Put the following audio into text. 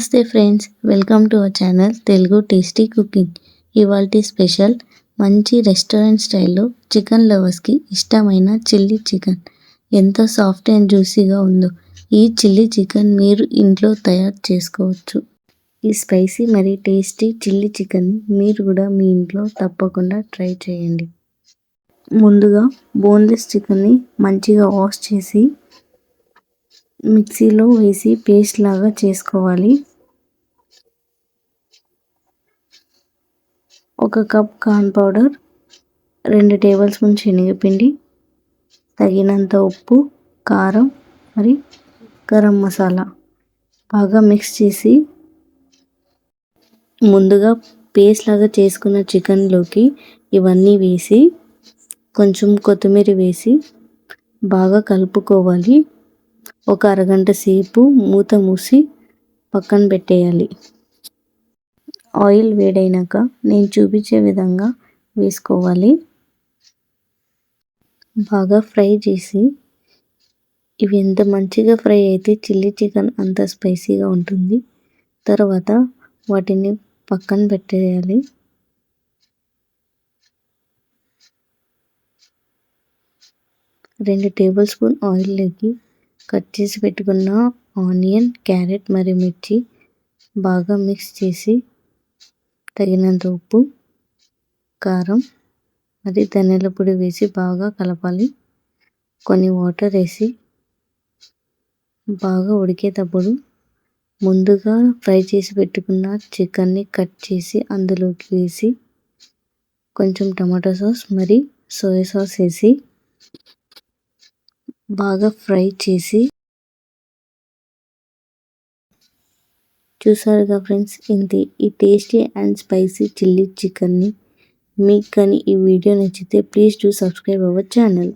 నమస్తే friends, welcome to our channel Telugu tasty cooking. ఇవాల్టి special మంచి రెస్టారెంట్ స్టైల్లో చికెన్ లవర్స్కి ఇష్టమైన చిల్లీ చికెన్. ఎంతో సాఫ్ట్ అండ్ జ్యూసీగా ఉందో ఈ చిల్లీ చికెన్ మీరు ఇంట్లో తయారు చేసుకోవచ్చు. ఈ స్పైసీ మరియు టేస్టీ చిల్లీ చికెన్ని మీరు కూడా మీ ఇంట్లో తప్పకుండా ట్రై చేయండి. ముందుగా బోన్లెస్ చికెన్ని మంచిగా వాష్ చేసి మిక్సీలో వేసి పేస్ట్ లాగా చేసుకోవాలి. 1 cup corn powder, 2 table spoon శనగపిండి, తగినంత ఉప్పు, కారం మరి గరం మసాలా బాగా మిక్స్ చేసి ముందుగా పేస్ట్ లాగా చేసుకున్న చికెన్లోకి ఇవన్నీ వేసి కొంచెం కొత్తిమీర వేసి బాగా కలుపుకోవాలి. ఒక అరగంట సేపు మూత మూసి పక్కన పెట్టేయాలి. ఆయిల్ వేడైనాక నేను చూపించే విధంగా వేసుకోవాలి. బాగా ఫ్రై చేసి ఇవి ఎంత మంచిగా ఫ్రై అయితే చిల్లీ చికెన్ అంత స్పైసీగా ఉంటుంది. తర్వాత వాటిని పక్కన పెట్టేయాలి. రెండు టేబుల్ స్పూన్ ఆయిల్లోకి కట్ చేసి పెట్టుకున్న ఆనియన్, క్యారెట్ మరియు మిర్చి బాగా మిక్స్ చేసి తగినంత ఉప్పు, కారం మరి ధనియాల పొడి వేసి బాగా కలపాలి. కొన్ని వాటర్ వేసి బాగా ఉడికేటప్పుడు ముందుగా ఫ్రై చేసి పెట్టుకున్న చికెన్ని కట్ చేసి అందులోకి వేసి కొంచెం టమాటో సాస్ మరి సోయా సాస్ వేసి బాగా ఫ్రై చేసి చూసారుగా ఫ్రెండ్స్, ఇంతే ఈ టేస్టీ అండ్ స్పైసీ చిల్లీ చికెన్ని. మీకు కానీ ఈ వీడియో నచ్చితే please do subscribe our channel.